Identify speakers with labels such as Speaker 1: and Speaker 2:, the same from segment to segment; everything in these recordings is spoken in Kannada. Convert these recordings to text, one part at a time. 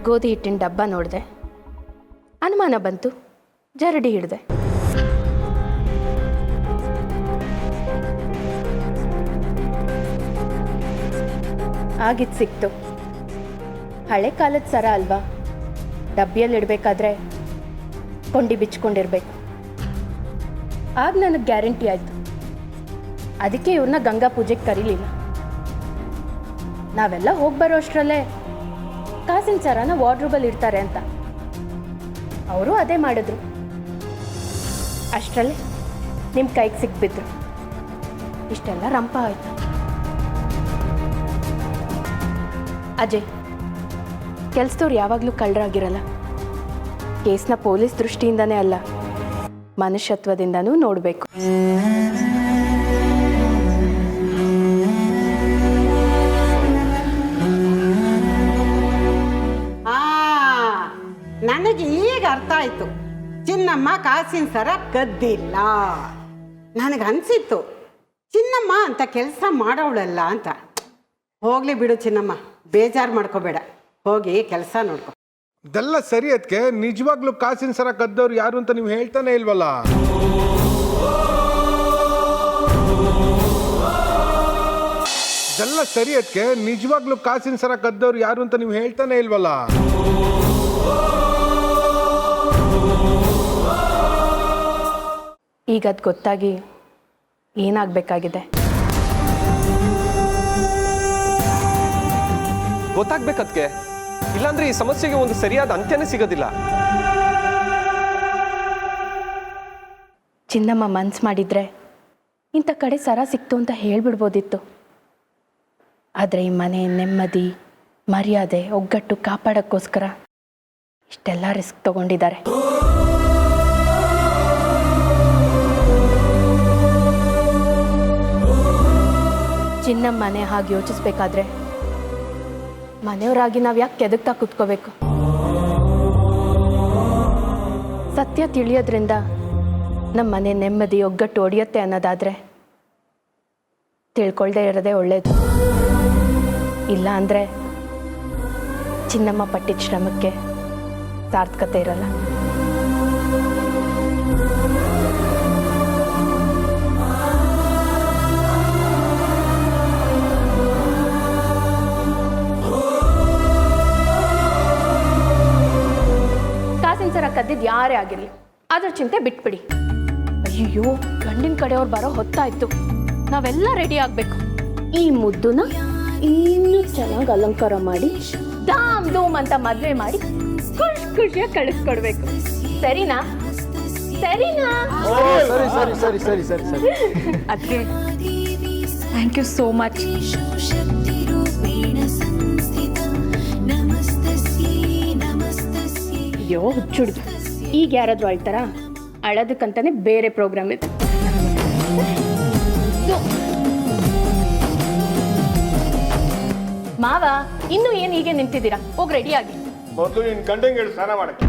Speaker 1: ಗೋಧಿ ಹಿಟ್ಟಿನ ಡಬ್ಬ ನೋಡಿದೆ, ಅನುಮಾನ ಬಂತು, ಜರಡಿ ಹಿಡಿದೆ. ಆಗಿದ್ದು ಸಿಕ್ತು. ಹಳೆ ಕಾಲದ ಸರ ಅಲ್ವಾ, ಡಬ್ಬಿಯಲ್ಲಿ ಇಡಬೇಕಾದ್ರೆ ಕೊಂಡಿ ಬಿಚ್ಕೊಂಡಿರ್ಬೇಕು. ಆಗ ನನಗೆ ಗ್ಯಾರಂಟಿ ಆಯಿತು. ಅದಕ್ಕೆ ಇವ್ರನ್ನ ಗಂಗಾ ಪೂಜೆಗೆ ಕರೀಲಿಲ್ಲ. ನಾವೆಲ್ಲ ಹೋಗಿ ಬರೋ ಅಷ್ಟರಲ್ಲೇ ಕಾಸಿನ ಸರನ ವಾರ್ಡ್ರೋಬಲ್ಲಿ ಇಡ್ತಾರೆ ಅಂತ ಅವರು ಅದೇ ಮಾಡಿದ್ರು. ಅಷ್ಟರಲ್ಲೇ ನಿಮ್ಮ ಕೈಗೆ ಸಿಕ್ಬಿದ್ರು. ಇಷ್ಟೆಲ್ಲ ರಂಪ ಆಯಿತು. ಅಜಯ್, ಕೆಲಸದವ್ರು ಯಾವಾಗಲೂ ಕಳ್ಳರಾಗಿರಲ್ಲ. ಕೇಸ್ನ ಪೊಲೀಸ್ ದೃಷ್ಟಿಯಿಂದನೇ ಅಲ್ಲ, ಮನುಷ್ಯತ್ವದಿಂದನೂ ನೋಡಬೇಕು.
Speaker 2: ನನಗೆ ಈಗ ಅರ್ಥ ಆಯ್ತು. ಚಿನ್ನಮ್ಮ ಕಾಸಿನ ಸರ ಕದ್ದಿಲ್ಲ. ನನಗನ್ಸಿತ್ತು ಚಿನ್ನಮ್ಮ ಅಂತ ಕೆಲಸ ಮಾಡೋಳಲ್ಲ ಅಂತ. ಹೋಗ್ಲಿ ಬಿಡು ಚಿನ್ನಮ್ಮ, ಬೇಜಾರು ಮಾಡ್ಕೋಬೇಡ. ಹೋಗಿ ಕೆಲಸ ನೋಡ್ಕೊ.
Speaker 3: ಇದೆಲ್ಲ ಸರಿ. ಅದಕ್ಕೆ ನಿಜವಾಗ್ಲೂ ಕಾಸಿನ ಸರ ಕದ್ದವ್ರು ಯಾರು ಅಂತ ನೀವು ಹೇಳ್ತಾನೆ ಇಲ್ವಲ್ಲ. ಇದೆಲ್ಲ ಸರಿ. ಅದಕ್ಕೆ ನಿಜವಾಗ್ಲೂ ಕಾಸಿನ ಸರ ಕದ್ದವ್ರು ಯಾರು ಅಂತ ನೀವು ಹೇಳ್ತಾನೆ ಇಲ್ವಲ್ಲ.
Speaker 1: ಈಗ ಅದು ಗೊತ್ತಾಗಿ ಏನಾಗಬೇಕಾಗಿದೆ?
Speaker 4: ಗೊತ್ತಾಗ್ಬೇಕದ್ಕೆ, ಇಲ್ಲಾಂದ್ರೆ ಈ ಸಮಸ್ಯೆಗೆ ಒಂದು ಸರಿಯಾದ ಅಂತ್ಯನೇ ಸಿಗೋದಿಲ್ಲ.
Speaker 1: ಚಿನ್ನಮ್ಮ ಮನ್ಸು ಮಾಡಿದ್ರೆ ಇಂಥ ಕಡೆ ಸರ ಸಿಕ್ತು ಅಂತ ಹೇಳ್ಬಿಡ್ಬೋದಿತ್ತು. ಆದರೆ ಈ ಮನೆ ನೆಮ್ಮದಿ, ಮರ್ಯಾದೆ, ಒಗ್ಗಟ್ಟು ಕಾಪಾಡೋಕ್ಕೋಸ್ಕರ ಇಷ್ಟೆಲ್ಲ ರಿಸ್ಕ್ ತಗೊಂಡಿದ್ದಾರೆ. ಚಿನ್ನಮ್ಮನೆ ಹಾಗೆ ಯೋಚಿಸ್ಬೇಕಾದ್ರೆ ಮನೆಯವರಾಗಿ ನಾವು ಯಾಕೆ ಕೆದಕ್ತಾ ಕೂತ್ಕೋಬೇಕು? ಸತ್ಯ ತಿಳಿಯೋದ್ರಿಂದ ನಮ್ಮ ಮನೆ ನೆಮ್ಮದಿ, ಒಗ್ಗಟ್ಟು ಒಡೆಯುತ್ತೆ ಅನ್ನೋದಾದರೆ ತಿಳ್ಕೊಳ್ದೇ ಇರೋದೇ ಒಳ್ಳೆಯದು. ಇಲ್ಲ ಅಂದರೆ ಚಿನ್ನಮ್ಮ ಪಟ್ಟಿದ ಶ್ರಮಕ್ಕೆ ಸಾರ್ಥಕತೆ ಇರಲ್ಲ. ಕಾಸಿನ ಸರ ಕದ್ದಿದ್ದು ಯಾರೇ ಆಗಿರಲಿ, ಅದ್ರ ಚಿಂತೆ ಬಿಟ್ಬಿಡಿ. ಅಯ್ಯೋ, ಗಂಡಿನ ಕಡೆಯವ್ರು ಬರೋ ಹೊತ್ತಾಯ್ತು. ನಾವೆಲ್ಲ ರೆಡಿ ಆಗಬೇಕು. ಈ ಮುದ್ದುನ ಇನ್ನೂ ಚೆನ್ನಾಗಿ ಅಲಂಕಾರ ಮಾಡಿ ಧಾಮ್ ಧೂಮ್ ಅಂತ ಮದುವೆ ಮಾಡಿ ಖುಷಿಯಾಗಿ ಕಳಿಸ್ಕೊಡ್ಬೇಕು. ಸರಿನಾ? ಸರಿನಾ?
Speaker 5: ಸರಿ ಸರಿ ಸರಿ ಸರಿ ಸರಿ ಸರಿ.
Speaker 6: ಅದಕ್ಕೆ ಥ್ಯಾಂಕ್ ಯು ಸೋ ಮಚ್.
Speaker 1: ಅಯ್ಯೋ ಹುಚ್ಚುಡ್ದು, ಈಗ ಯಾರಾದರೂ ಅಳ್ತಾರಾ? ಅಳೋದಕ್ಕಂತಾನೆ ಬೇರೆ ಪ್ರೋಗ್ರಾಮ್ ಇದೆ. ಮಾವ, ಇನ್ನೂ ಏನು ಹೀಗೆ ನಿಂತಿದ್ದೀರಾ? ಹೋಗಿ ರೆಡಿಯಾಗಿ.
Speaker 3: ಮೊದಲು ನಿನ್ನ ಗಂಡಂಗೆ ಹೇಳಿ ಸ್ನಾನ ಮಾಡಕ್ಕೆ.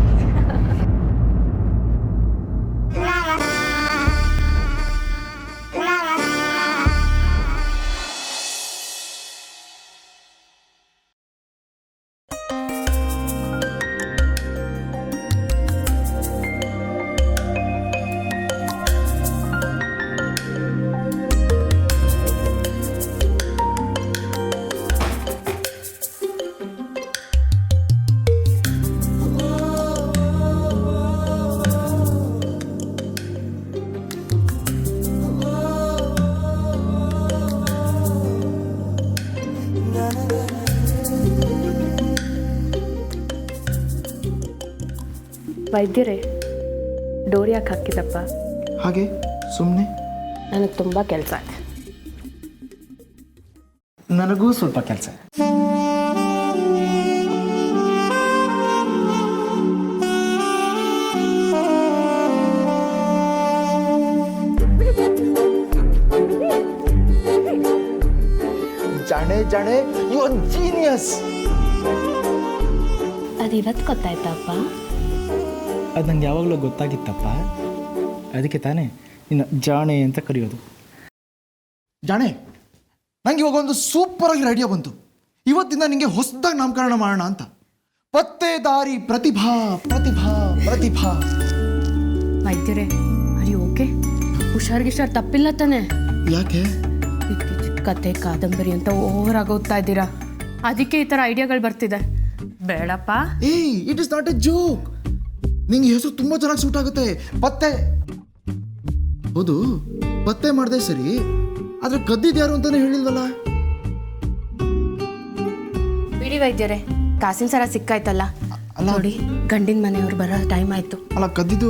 Speaker 1: ವೈದ್ಯರೇ, ಡೋರ್ ಯಾಕೆ ಹಾಕಿದಪ್ಪ?
Speaker 5: ಹಾಗೆ ಸುಮ್ಮನೆ.
Speaker 1: ನನಗೆ ತುಂಬ ಕೆಲಸ ಇದೆ.
Speaker 5: ನನಗೂ ಸ್ವಲ್ಪ ಕೆಲಸ. ಜಾಣೆ ಜಾಣೆ, ಯು ಆರ್ ಜೀನಿಯಸ್.
Speaker 1: ಅದು ಇವತ್ತು ಗೊತ್ತಾಯ್ತಪ್ಪ?
Speaker 5: ಅದು ನಂಗೆ ಯಾವಾಗಲೂ ಗೊತ್ತಾಗಿತ್ತಪ್ಪ. ಅದಕ್ಕೆ ತಾನೇ ನಿನ್ನ ಜಾಣೆ ಅಂತ ಕರೆಯೋದು. ಜಾಣೆ, ನಂಗೆ ಇವಾಗ ಒಂದು ಸೂಪರಾಗಿ ಐಡಿಯಾ ಬಂತು. ಇವತ್ತಿಂದ ನಿಮಗೆ ಹೊಸದಾಗಿ ನಾಮಕರಣ ಮಾಡೋಣ ಅಂತ. ಪತ್ತೇದಾರಿ ಪ್ರತಿಭಾ ಪ್ರತಿಭಾ ಪ್ರತಿಭಾ.
Speaker 1: ವೈದ್ಯರೇ ಅರಿ ಓಕೆ, ಹುಷಾರ್ ತಪ್ಪಿಲ್ಲ ತಾನೆ?
Speaker 5: ಯಾಕೆ?
Speaker 1: ಇತ್ತೀಚಿನ ಕತೆ ಕಾದಂಬರಿ ಅಂತ ಓವರ್ ಓದ್ತಾ ಇದ್ದೀರಾ, ಅದಕ್ಕೆ ಈ ಥರ ಐಡಿಯಾಗಳು ಬರ್ತಿದೆ. ಬೇಡಪ್ಪ.
Speaker 5: ಏಯ್, it is not A joke. ನಿಂಗೆ ಹೆಸರು ತುಂಬಾ ಚೆನ್ನಾಗಿ ಸೂಟ್ ಆಗುತ್ತೆ. ಪತ್ತೆ. ಹೌದು, ಪತ್ತೆ ಮಾಡ್ದೆ ಸರಿ, ಆದ್ರೆ ಕದ್ದಿದ್ಯಾರು ಅಂತಾನೆ ಹೇಳಿಲ್ವಲ್ಲ?
Speaker 1: ಬಿಡಿ ವೈದ್ಯರೇ, ಕಾಸಿನ ಸರ ಸಿಕ್ಕಾಯ್ತಲ್ಲ. ನೋಡಿ, ಗಂಡಿನ ಮನೆಯವ್ರು ಬರೋ ಟೈಮ್ ಆಯ್ತು.
Speaker 5: ಅಲ್ಲ, ಕದ್ದಿದ್ದು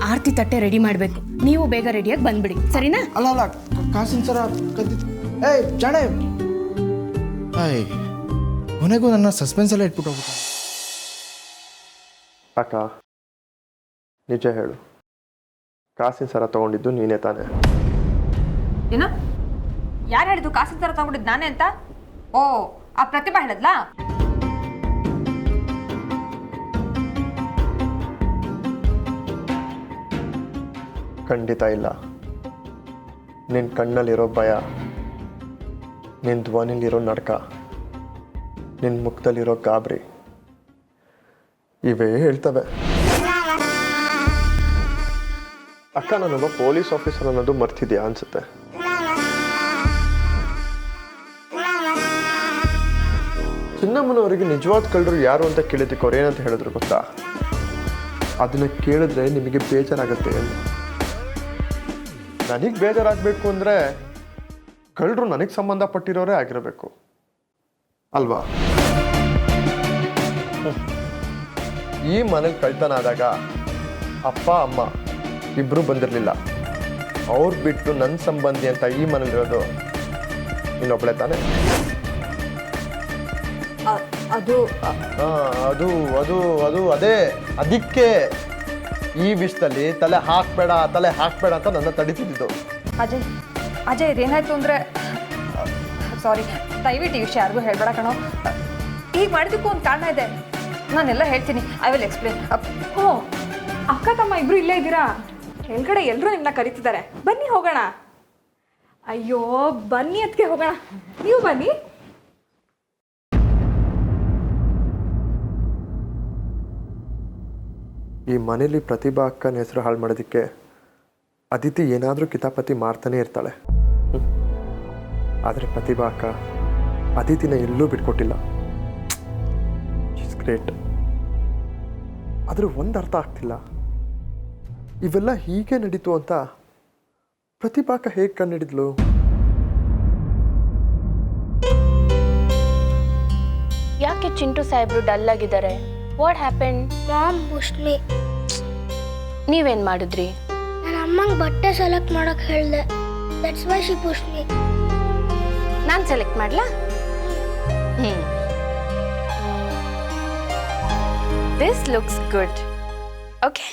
Speaker 1: ಆರತಿ ತಟ್ಟೆ ರೆಡಿ ಮಾಡಬೇಕು. ನೀವು ಬೇಗ ರೆಡಿಯಾಗಿ ಬಂದ್ಬಿಡಿ, ಸರಿನಾ?
Speaker 5: ಅಲ್ಲ ಕಾಸಿನ ಸರ ಕದ್ದಿದ್ದು. ಏಯ್ ಜಾಣೆ, ಏಯ್ ಕೊನೆಗೂ ನನ್ನ ಸಸ್ಪೆನ್ಸ್ ಎಲ್ಲ ಇಟ್ಬಿಟ್ಟು ಹೋಗ್ಬಿಟ್ಟ.
Speaker 4: ಅಕ್ಕ, ನಿಜ ಹೇಳು, ಕಾಸಿನ ಸರ ತಗೊಂಡಿದ್ದು ನೀನೇ ತಾನೆ?
Speaker 6: ಏನು? ಯಾರು ಹೇಳಿದ್ದು ಕಾಸಿನ ಥರ ತಗೊಂಡಿದ್ದು ನಾನೇ ಅಂತ? ಓ, ಆ ಪ್ರತಿಭಾ ಹೇಳಿದ್ಲಾ?
Speaker 4: ಖಂಡಿತ ಇಲ್ಲ. ನಿನ್ನ ಕಣ್ಣಲ್ಲಿರೋ ಭಯ, ನಿನ್ನ ಧ್ವನಿಲಿರೋ ನಡ್ಕ, ನಿನ್ನ ಮುಖದಲ್ಲಿರೋ ಗಾಬರಿ ಇವೇ ಹೇಳ್ತವೆ. ಅಕ್ಕ, ನಾನೊಬ್ಬ ಪೊಲೀಸ್ ಆಫೀಸರ್ ಅನ್ನೋದು ಮರ್ತಿದ್ಯಾ ಅನ್ಸುತ್ತೆ. ಚಿನ್ನಮ್ಮನವರಿಗೆ ನಿಜವಾದ ಕಳ್ಳರು ಯಾರು ಅಂತ ಕೇಳಿದ್ದಕ್ಕೆ ಅವ್ರು ಏನಂತ ಹೇಳಿದ್ರು ಗೊತ್ತಾ? ಅದನ್ನ ಕೇಳಿದ್ರೆ ನಿಮಗೆ ಬೇಜಾರಾಗುತ್ತೆ ಎಂದು. ನನಗೆ ಬೇಜಾರಾಗಬೇಕು ಅಂದರೆ ಕಳ್ಳರು ನನಗೆ ಸಂಬಂಧಪಟ್ಟಿರೋರೇ ಆಗಿರಬೇಕು ಅಲ್ವಾ? ಈ ಮನೇಲಿ ಕಳ್ತನ ಆದಾಗ ಅಪ್ಪ ಅಮ್ಮ ಇಬ್ಬರು ಬಂದಿರಲಿಲ್ಲ. ಅವ್ರು ಬಿಟ್ಟು ನನ್ನ ಸಂಬಂಧಿ ಅಂತ ಈ ಮನೇಲಿರೋದು ಇನ್ನೊಬ್ಬಳೆ ತಾನೆ?
Speaker 6: ಅದು
Speaker 4: ಅದು ಅದು ಅದು ಅದೇ, ಅದಕ್ಕೆ ಈ ವಿಷಯದಲ್ಲಿ ತಲೆ ಹಾಕ್ಬೇಡ ಅಂತ ನನ್ನ ತಡೀತಿದ್ದು.
Speaker 6: ಅಜಯ್ ಇದೇನಾಯ್ತು ಅಂದರೆ, ಸಾರಿ, ದಯವಿಟ್ಟು ಈ ವಿಷಯ ಯಾರಿಗೂ ಹೇಳ್ಬೇಡ ಕಣೋ. ಈಗ ಮಾಡಿದಕ್ಕೂ ಒಂದು ಕಾರಣ ಇದೆ, ನಾನೆಲ್ಲ ಹೇಳ್ತೀನಿ. I will explain. ಓ, ಅಕ್ಕ ತಮ್ಮ ಇಬ್ರು ಇಲ್ಲೇ ಇದ್ದೀರಾ? ಕೆಳಗಡೆ ಎಲ್ಲರೂ ನಿಮ್ಮನ್ನ ಕರೀತಿದ್ದಾರೆ. ಬನ್ನಿ ಹೋಗೋಣ. ಅಯ್ಯೋ ಬನ್ನಿ, ಅದಕ್ಕೆ ಹೋಗೋಣ. ನೀವು ಬನ್ನಿ.
Speaker 4: ಈ ಮನೇಲಿ ಪ್ರತಿಭಾ ಅಕ್ಕನ ಹೆಸರು ಹಾಳು ಮಾಡೋದಕ್ಕೆ ಅದಿತಿ ಏನಾದರೂ ಕಿತಾಪತಿ ಮಾಡ್ತಾನೆ ಇರ್ತಾಳೆ. ಆದರೆ ಪ್ರತಿಭಾ ಅಕ್ಕ ಅದಿತಿನ ಎಲ್ಲೂ ಬಿಟ್ಕೊಟ್ಟಿಲ್ಲ. It's great. ಆದರೂ ಒಂದು ಅರ್ಥ ಆಗ್ತಿಲ್ಲ, ಇವೆಲ್ಲ ಹೀಗೆ ನಡೀತು ಅಂತ ಪ್ರತಿಭಾ ಅಕ್ಕ ಹೇಗೆ ಕಂಡುಹಿಡಿದ್ಲು?
Speaker 1: ಯಾಕೆ ಚಿಂಟು ಸಾಹೇಬ್ರು ಡಲ್ ಆಗಿದ್ದಾರೆ? What happen?
Speaker 7: Mom pushed me.
Speaker 1: ನೀವೇನ್ ಮಾಡಿದ್ರಿ?
Speaker 7: ನನ್ನ ಅಮ್ಮಂಗೆ ಬಟ್ಟೆ ಸೆಲೆಕ್ಟ್ ಮಾಡಕ್ ಹೇಳ್ದೆ. That's why she pushed me.
Speaker 1: ನಾನು ಸೆಲೆಕ್ಟ್ ಮಾಡ್ಲಾ? This looks good. ಓಕೆ.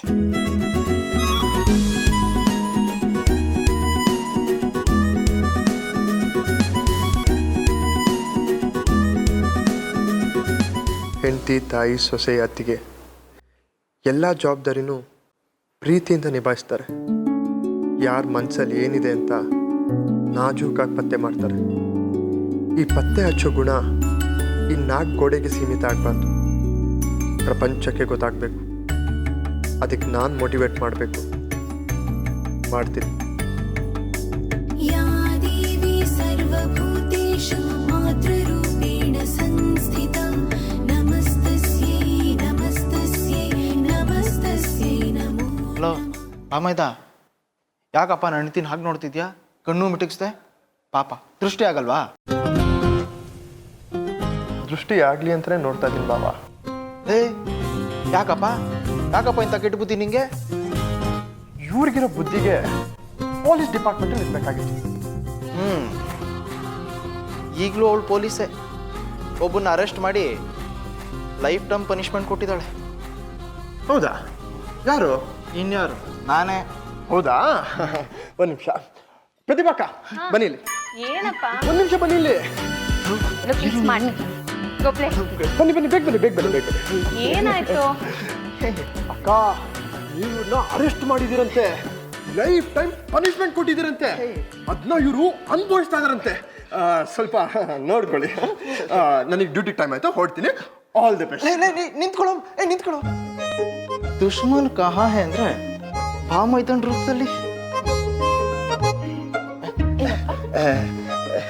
Speaker 4: ಹೆಂಡತಿ, ತಾಯಿ, ಸೊಸೆ, ಅತ್ತಿಗೆ ಎಲ್ಲ ಜವಾಬ್ದಾರಿನೂ ಪ್ರೀತಿಯಿಂದ ನಿಭಾಯಿಸ್ತಾರೆ. ಯಾರ ಮನಸ್ಸಲ್ಲಿ ಏನಿದೆ ಅಂತ ನಾಜೂಕಾಗಿ ಪತ್ತೆ ಮಾಡ್ತಾರೆ. ಈ ಪತ್ತೆ ಹಚ್ಚೋ ಗುಣ ಈ 4 ಗೋಡೆಗೆ ಸೀಮಿತ ಆಗಬಾರ್ದು, ಪ್ರಪಂಚಕ್ಕೆ ಗೊತ್ತಾಗಬೇಕು. ಅದಕ್ಕೆ ನಾನು ಮೋಟಿವೇಟ್ ಮಾಡಬೇಕು, ಮಾಡ್ತೀನಿ.
Speaker 5: ಹಲೋ ರಾಮಯ್ಯ, ಯಾಕಪ್ಪ ನನ್ನ ಹೆಂಡ್ತಿನ ಹಾಗೆ ನೋಡ್ತಿದ್ಯಾ? ಕಣ್ಣು ಮಿಟಕ್ಸ್ದೆ? ಪಾಪ ದೃಷ್ಟಿ ಆಗಲ್ವಾ?
Speaker 4: ದೃಷ್ಟಿ ಆಗಲಿ ಅಂತಲೇ ನೋಡ್ತಾ ಇದ್ದೀನಿ ಬಾಬಾ.
Speaker 5: ಏ ಯಾಕಪ್ಪ ಇಂಥ ಕೆಟ್ಟ ಬುದ್ಧಿ ನಿಂಗೆ?
Speaker 4: ಇವ್ರಿಗಿರೋ ಬುದ್ಧಿಗೆ ಪೊಲೀಸ್ ಡಿಪಾರ್ಟ್ಮೆಂಟಲ್ಲಿ ಇರಬೇಕಾಗಿತ್ತು.
Speaker 5: ಈಗಲೂ ಅವಳು ಪೊಲೀಸೇ. ಒಬ್ಬನ್ನ ಅರೆಸ್ಟ್ ಮಾಡಿ ಲೈಫ್ ಟೈಮ್ ಪನಿಷ್ಮೆಂಟ್ ಕೊಟ್ಟಿದ್ದಾಳೆ.
Speaker 4: ಹೌದಾ? ಯಾರು?
Speaker 5: ಇನ್ಯಾರು? ನಾನೇ.
Speaker 4: ಹೌದಾ? ಒಂದು ನಿಮಿಷ. ಪ್ರತಿಭಾಕ ಬನ್ನಿ ಇಲ್ಲಿ.
Speaker 1: ಏನಪ್ಪ?
Speaker 4: ಒಂದು ನಿಮಿಷ ಬನ್ನಿ ಇಲ್ಲಿ. ಬನ್ನಿ ಬೇಗ ಬನ್ನಿ.
Speaker 1: ಏನಾಯ್ತು?
Speaker 4: ಅಕ್ಕ, ನೀವನ್ನ ಅರೆಸ್ಟ್ ಮಾಡಿದಿರಂತೆ, ಲೈಫ್ ಟೈಮ್ ಪನಿಷ್ಮೆಂಟ್ ಕೊಟ್ಟಿದ್ದೀರಂತೆ. ಅದನ್ನ ಇವರು ಅನುಭವಿಸ್ತಾ ಇದಾರಂತೆ. ಸ್ವಲ್ಪ ನೋಡ್ಕೊಳ್ಳಿ. ನನಗೆ ಡ್ಯೂಟಿ ಟೈಮ್ ಆಯ್ತು, ಹೊರಡ್ತೀನಿ. All the best.
Speaker 5: ನಿಂತ್ಕೊಳ್ಳೋ ನಿಂತ್ಕೊಳ್ಳೋ. ದುಶ್ಮನ್ ಕಹಾ ಹೇ ಅಂದ್ರೆ ಭಾಮೈತನ್ ರೂಪದಲ್ಲಿ.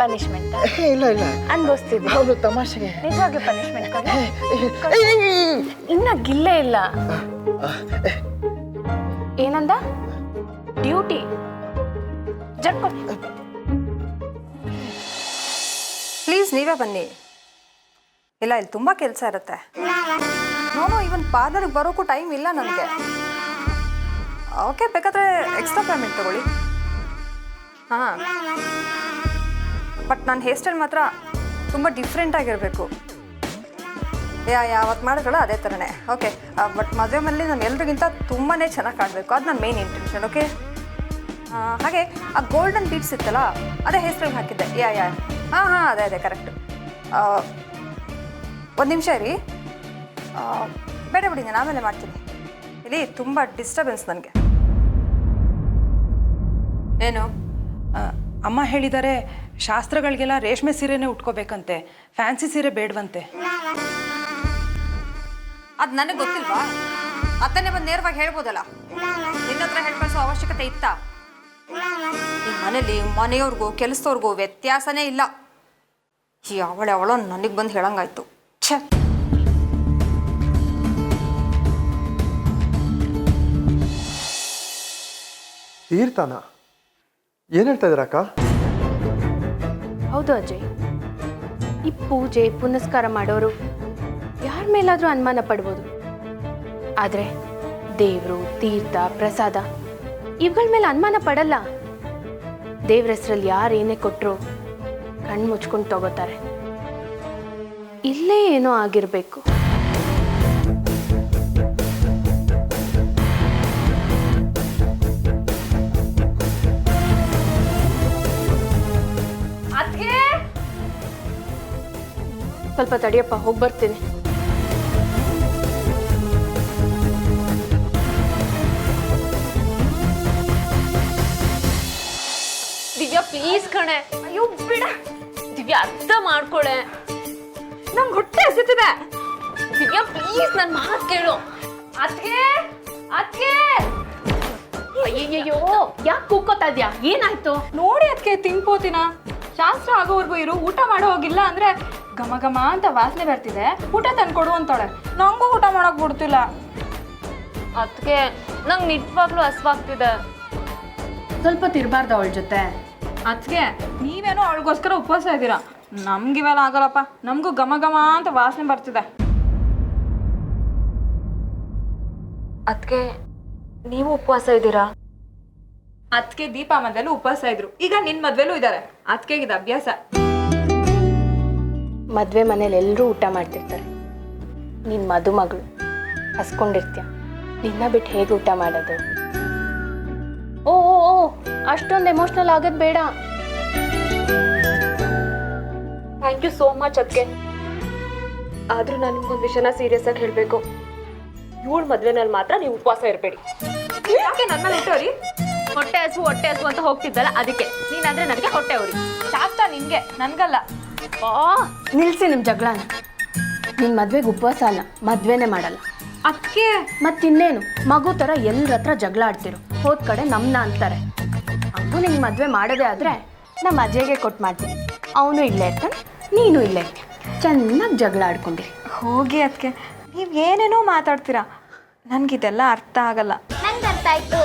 Speaker 1: ಪನಿಷ್ಮೆಂಟ್
Speaker 5: ಇಲ್ಲ ಇಲ್ಲ
Speaker 1: ಅನ್ಭವಿಸ್ತಿದ್ದೆ.
Speaker 5: ಹೌದು, ತಮಾಷೆಗೆ.
Speaker 1: ನಿಜವಾಗ್ಲೂ ಪನಿಷ್ಮೆಂಟ್ ಇನ್ನ ಗಿಲ್ಲೇ ಇಲ್ಲ. ಏನಂದ? ಡ್ಯೂಟಿ ಜಟ್ಕೊ.
Speaker 6: ಪ್ಲೀಸ್ ನೀವೇ ಬನ್ನಿ. ಇಲ್ಲ, ಇಲ್ಲಿ ತುಂಬ ಕೆಲಸ ಇರುತ್ತೆ. ನಾನು ಇವನ್ ಪಾರ್ಲರ್ಗೆ ಬರೋಕ್ಕೂ ಟೈಮ್ ಇಲ್ಲ ನನಗೆ. ಓಕೆ, ಬೇಕಾದರೆ ಎಕ್ಸ್ಟ್ರಾ ಪೇಮೆಂಟ್ ತಗೊಳ್ಳಿ. ಹಾಂ, ಬಟ್ ನನ್ನ ಹೇರ್ ಸ್ಟೈಲ್ ಮಾತ್ರ ತುಂಬ ಡಿಫ್ರೆಂಟಾಗಿರಬೇಕು. ಯಾವತ್ತು ಮಾಡಿದ್ರಲ್ಲ ಅದೇ ಥರನೇ. ಓಕೆ, ಬಟ್ ಮದುವೆ ಮೇಲೆ ನಾನು ಎಲ್ರಿಗಿಂತ ತುಂಬಾ ಚೆನ್ನಾಗಿ ಕಾಣಬೇಕು. ಅದು ನನ್ನ ಮೇನ್ ಇಂಟೆನ್ಷನ್. ಓಕೆ, ಹಾಗೆ ಆ ಗೋಲ್ಡನ್ ಬೀಡ್ಸ್ ಇತ್ತಲ್ಲ, ಅದೇ ಹೇರ್ ಸ್ಟೈಲ್ಗೆ ಹಾಕಿದ್ದೆ. ಹಾಂ ಅದೇ ಕರೆಕ್ಟು. ಒಂದು ನಿಮಿಷ ಇರಿ. ಬೇಡ ಬಿಡಿ, ನಾನು ಆಮೇಲೆ ಮಾಡ್ತೀನಿ. ಇಲ್ಲಿ ತುಂಬ ಡಿಸ್ಟರ್ಬೆನ್ಸ್ ನನಗೆ.
Speaker 8: ಏನು ಅಮ್ಮ ಹೇಳಿದ್ದಾರೆ, ಶಾಸ್ತ್ರಗಳಿಗೆಲ್ಲ ರೇಷ್ಮೆ ಸೀರೆನೇ ಉಟ್ಕೋಬೇಕಂತೆ, ಫ್ಯಾನ್ಸಿ ಸೀರೆ ಬೇಡವಂತೆ.
Speaker 6: ಅದು ನನಗೆ ಗೊತ್ತಿಲ್ವಾ? ಅತ್ತನೇ ಬಂದು ನೇರವಾಗಿ ಹೇಳ್ಬೋದಲ್ಲ. ನಿನ್ನ ಹತ್ರ ಹೇಳ್ಕಳಿಸೋ ಅವಶ್ಯಕತೆ ಇತ್ತಾ? ಈ ಮನೇಲಿ ಮನೆಯವ್ರಿಗೂ ಕೆಲಸದವ್ರಿಗೂ ವ್ಯತ್ಯಾಸನೇ ಇಲ್ಲ. ಅವಳೋ ನನಗೆ ಬಂದು ಹೇಳಂಗಾಯ್ತು. ಛೇ,
Speaker 4: ತೀರ್ಥನ ಏನು ಹೇಳ್ತಾ ಇದ್ದೀರಾ ಅಕ್ಕ?
Speaker 1: ಹೌದು ಅಜಯ್, ಈ ಪೂಜೆ ಪುನಸ್ಕಾರ ಮಾಡೋರು ಯಾರ ಮೇಲಾದರೂ ಅನುಮಾನ ಪಡ್ಬೋದು. ಆದರೆ ದೇವರು, ತೀರ್ಥ, ಪ್ರಸಾದ ಇವುಗಳ ಮೇಲೆ ಅನುಮಾನ ಪಡಲ್ಲ. ದೇವ್ರ ಹೆಸರಲ್ಲಿ ಯಾರು ಏನೇ ಕೊಟ್ಟರು ಕಣ್ಣು ಮುಚ್ಕೊಂಡು ತಗೋತಾರೆ. ಇಲ್ಲೇ ಏನೋ ಆಗಿರಬೇಕು. ಸ್ವಲ್ಪ ತಡಿಯಪ್ಪ, ಹೋಗಿ ಬರ್ತೀನಿ. ದಿವ್ಯಾ ಪ್ಲೀಸ್ ಕಣೆ. ಅಯ್ಯೋ ಬಿಡ ದಿವ್ಯಾ, ಅರ್ಥ ಮಾಡ್ಕೊಳೆ. ನಂಗೆ ಹೊಟ್ಟೆ ಹಸಿತಿದೆ. ದಿವ್ಯಾ ಪ್ಲೀಸ್ ನನ್ನ ಮಾತು ಕೇಳು. ಅದ್ಕೆ ಅಯ್ಯಯ್ಯೋ, ಯಾಕೆ ಕೂಕೋತಾ ಇದ್ಯಾ? ಏನಾಯ್ತು?
Speaker 6: ನೋಡಿ ಅದಕ್ಕೆ ತಿನ್ಕೋತಿನ. ಶಾಸ್ತ್ರ ಆಗೋವರೆಗೂ ಇರು, ಊಟ ಮಾಡೋ ಹೋಗಿಲ್ಲ ಅಂದರೆ ಘಮ ಘಮ ಅಂತ ವಾಸನೆ ಬರ್ತಿದೆ, ಊಟ ತಂದ್ಕೊಡು ಅಂತಾಳೆ. ನಂಗೂ ಊಟ ಮಾಡೋಕೆ ಬಿಡ್ತಿಲ್ಲ.
Speaker 1: ಅದಕ್ಕೆ ನಂಗೆ ನಿಜವಾಗ್ಲೂ ಹಸ್ವಾಗ್ತಿದೆ. ಸ್ವಲ್ಪ ತಿರ್ಬಾರ್ದು ಅವಳ ಜೊತೆ.
Speaker 6: ಅದಕ್ಕೆ ನೀವೇನೋ ಅವಳಿಗೋಸ್ಕರ ಉಪವಾಸ ಇದ್ದೀರಾ. ನಮ್ಗಿವೆಲ್ಲ ಆಗಲ್ಲಪ್ಪ. ನಮಗೂ ಘಮ ಘಮ ಅಂತ ವಾಸನೆ ಬರ್ತಿದೆ.
Speaker 1: ಅದಕ್ಕೆ ನೀವು ಉಪವಾಸ ಇದ್ದೀರಾ?
Speaker 6: ಅದಕ್ಕೆ ದೀಪ ಮದ್ವೆಲ್ಲೂ ಉಪವಾಸ ಇದ್ರು, ಈಗ ನಿನ್ನ ಮದ್ವೆಲೂ ಇದ್ದಾರೆ. ಅದಕ್ಕೆ ಇದು ಅಭ್ಯಾಸ.
Speaker 1: ಮದುವೆ ಮನೇಲಿ ಎಲ್ಲರೂ ಊಟ ಮಾಡ್ತಿರ್ತಾರೆ. ನೀನು ಮದುಮಗಳು ಹಸ್ಕೊಂಡಿರ್ತೀಯ, ನಿನ್ನ ಬಿಟ್ಟು ಹೇಗೆ ಊಟ ಮಾಡೋದು? ಓ ಅಷ್ಟೊಂದು ಎಮೋಷ್ನಲ್ ಆಗೋದು ಬೇಡ. ಥ್ಯಾಂಕ್ ಯು ಸೋ ಮಚ್ ಅದಕ್ಕೆ. ಆದರೂ ನಾನು ನಿಮ್ಗೊಂದು ವಿಷಯನ ಸೀರಿಯಸ್ ಆಗಿ ಹೇಳಬೇಕು. ಇವಳು ಮದುವೆನಲ್ಲಿ ಮಾತ್ರ ನೀವು ಉಪವಾಸ ಇರಬೇಡಿ.
Speaker 6: ಯಾಕೆ ನನ್ನ ಮೇಲೆ ಇಟ್ಟೋರಿ?
Speaker 1: ಹೊಟ್ಟೆ ಹಸು ಅಂತ ಹೋಗ್ತಿದ್ದಲ್ಲ, ಅದಕ್ಕೆ. ನೀನಂದ್ರೆ ನನಗೆ ಹೊಟ್ಟೆ ಅವ್ರಿ.
Speaker 6: ಶಾಸ್ತ್ರ ನಿನ್ಗೆ, ನನ್ಗಲ್ಲ.
Speaker 1: ನಿಲ್ಸಿ ನಿಮ್ಮ ಜಗಳನ. ನಿನ್ನ ಮದ್ವೆಗೆ ಉಪವಾಸ ಅಲ್ಲ, ಮದ್ವೆನೇ ಮಾಡಲ್ಲ.
Speaker 6: ಅದಕ್ಕೆ
Speaker 1: ಮತ್ತಿನ್ನೇನು, ಮಗು ಥರ ಎಲ್ಲರ ಹತ್ರ ಜಗಳ ಆಡ್ತಿರು. ಹೋದ ಕಡೆ ನಮ್ಮನ್ನ ಅಂತಾರೆ. ಹಂಗೂ ನಿಂಗೆ ಮದುವೆ ಮಾಡೋದೇ ಆದರೆ ನಮ್ಮ ಅಜ್ಜಯ್ಯಗೆ ಕೊಟ್ಟು ಮಾಡ್ತೀನಿ. ಅವನು ಇಲ್ಲೇ ಇರ್ತಾನೆ, ನೀನು ಇಲ್ಲೇ ಇರ್ತೀನಿ. ಚೆನ್ನಾಗಿ ಜಗಳ ಆಡ್ಕೊಂಡಿರಿ.
Speaker 6: ಹೋಗಿ ಅದಕ್ಕೆ. ನೀವು ಏನೇನೋ ಮಾತಾಡ್ತೀರಾ, ನನಗಿದೆಲ್ಲ ಅರ್ಥ ಆಗಲ್ಲ.
Speaker 7: ನಂಗೆ ಅರ್ಥ ಆಯ್ತು.